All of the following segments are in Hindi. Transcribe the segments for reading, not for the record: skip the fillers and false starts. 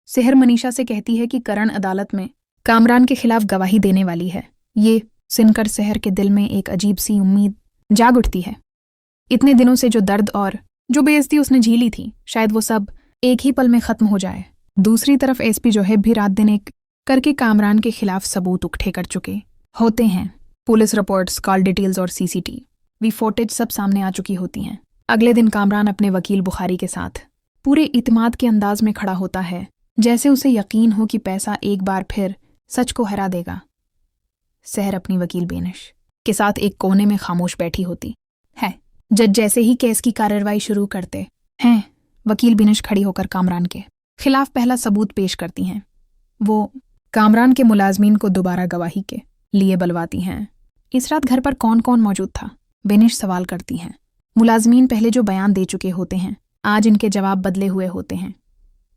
सेहर मनीषा से कहती है कि करण अदालत में कामरान के खिलाफ गवाही देने वाली है। ये सुनकर सेहर के दिल में एक अजीब सी उम्मीद जाग उठती है। इतने दिनों से जो दर्द और जो बेइज्जती उसने झेली थी, शायद वो सब एक ही पल में खत्म हो जाए। दूसरी तरफ एसपी जोहेब भी रात दिन एक करके कामरान के खिलाफ सबूत इकट्ठे कर चुके होते हैं। पुलिस रिपोर्ट्स, कॉल डिटेल्स और सीसीटीवी फुटेज सब सामने आ चुकी होती हैं। अगले दिन कामरान अपने वकील बुखारी के साथ पूरे इत्मीनान के अंदाज में खड़ा होता है, जैसे उसे यकीन हो कि पैसा एक बार फिर सच को हरा देगा। सेहर अपनी वकील बेनिश के साथ एक कोने में खामोश बैठी होती है। जज जैसे ही केस की कार्रवाई शुरू करते हैं, वकील बेनिश खड़ी होकर कामरान के खिलाफ पहला सबूत पेश करती हैं। वो कामरान के मुलाजमीन को दोबारा गवाही के लिए बुलवाती हैं। इस रात घर पर कौन कौन मौजूद था, बेनिश सवाल करती हैं। मुलाजमीन पहले जो बयान दे चुके होते हैं, आज इनके जवाब बदले हुए होते हैं।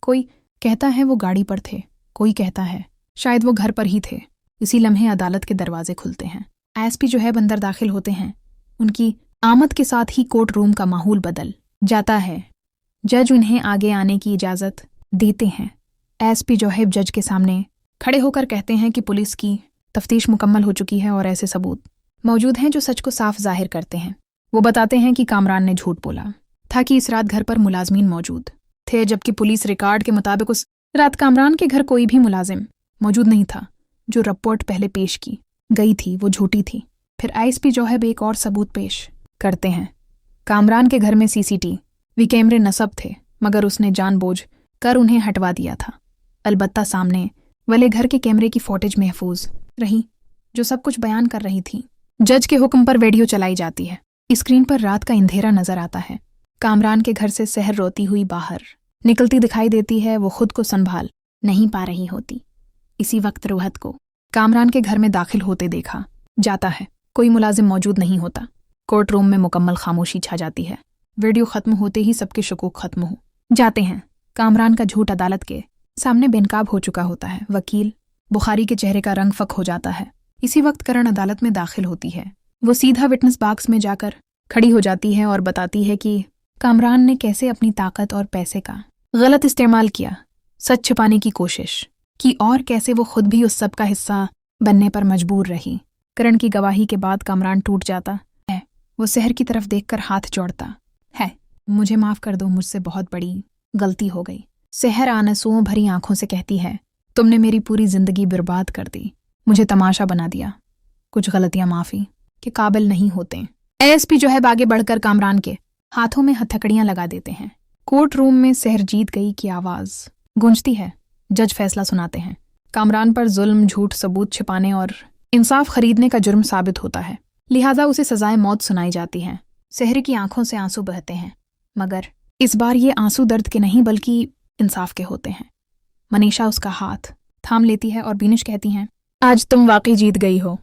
कोई कहता है वो गाड़ी पर थे, कोई कहता है शायद वो घर पर ही थे। इसी लम्हे अदालत के दरवाजे खुलते हैं। एसपी जो है अंदर दाखिल होते हैं। उनकी आमद के साथ ही कोर्ट रूम का माहौल बदल जाता है। जज उन्हें आगे आने की इजाज़त देते हैं। एसपी जोहेब जज के सामने खड़े होकर कहते हैं कि पुलिस की तफ्तीश मुकम्मल हो चुकी है और ऐसे सबूत मौजूद हैं जो सच को साफ जाहिर करते हैं। वो बताते हैं कि कामरान ने झूठ बोला था कि इस रात घर पर मुलाजमीन मौजूद थे, जबकि पुलिस रिकॉर्ड के मुताबिक उस रात कामरान के घर कोई भी मुलाजिम मौजूद नहीं था। जो रिपोर्ट पहले पेश की गई थी वो झूठी थी। फिर एसपी जोहेब एक और सबूत पेश करते हैं। कामरान के घर में सीसीटीवी कैमरे नस्ब थे, मगर उसने जानबूझ कर उन्हें हटवा दिया था। अलबत्ता सामने वाले घर के कैमरे की फुटेज महफूज रही, जो सब कुछ बयान कर रही थी। जज के हुक्म पर वीडियो चलाई जाती है। स्क्रीन पर रात का अंधेरा नजर आता है। कामरान के घर से सेहर रोती हुई बाहर निकलती दिखाई देती है। वो खुद को संभाल नहीं पा रही होती। इसी वक्त रोहत को कामरान के घर में दाखिल होते देखा जाता है। कोई मुलाजिम मौजूद नहीं होता। कोर्ट रूम में मुकम्मल खामोशी छा जाती है। वीडियो खत्म होते ही सबके शकूक खत्म हो जाते हैं। कामरान का झूठ अदालत के सामने बेनकाब हो चुका होता है। वकील बुखारी के चेहरे का रंग फक हो जाता है। इसी वक्त करण अदालत में दाखिल होती है। वो सीधा विटनेस बॉक्स में जाकर खड़ी हो जाती है और बताती है कि कामरान ने कैसे अपनी ताकत और पैसे का गलत इस्तेमाल किया, सच छिपाने की कोशिश की, और कैसे वो खुद भी उस सब का हिस्सा बनने पर मजबूर रही। करण की गवाही के बाद कामरान टूट जाता है। वो सेहर की तरफ देखकर हाथ जोड़ता है। मुझे माफ कर दो, मुझसे बहुत बड़ी गलती हो गई। सेहर आंसुओं भरी आंखों से कहती है, तुमने मेरी पूरी जिंदगी बर्बाद कर दी, मुझे तमाशा बना दिया। कुछ गलतियां माफी के काबिल नहीं होते। एसपी जो है आगे बढ़कर कामरान के हाथों में हथकड़ियां लगा देते हैं। कोर्ट रूम में सेहर जीत गई की आवाज गूंजती है। जज फैसला सुनाते हैं। कामरान पर जुल्म, झूठ, सबूत छिपाने और इंसाफ खरीदने का जुर्म साबित होता है, लिहाजा उसे सजाए मौत सुनाई जाती है। सेहर की आंखों से आंसू बहते हैं, मगर इस बार ये आंसू दर्द के नहीं बल्कि इंसाफ के होते हैं। मनीषा उसका हाथ थाम लेती है और बीनिश कहती हैं, आज तुम वाकई जीत गई हो।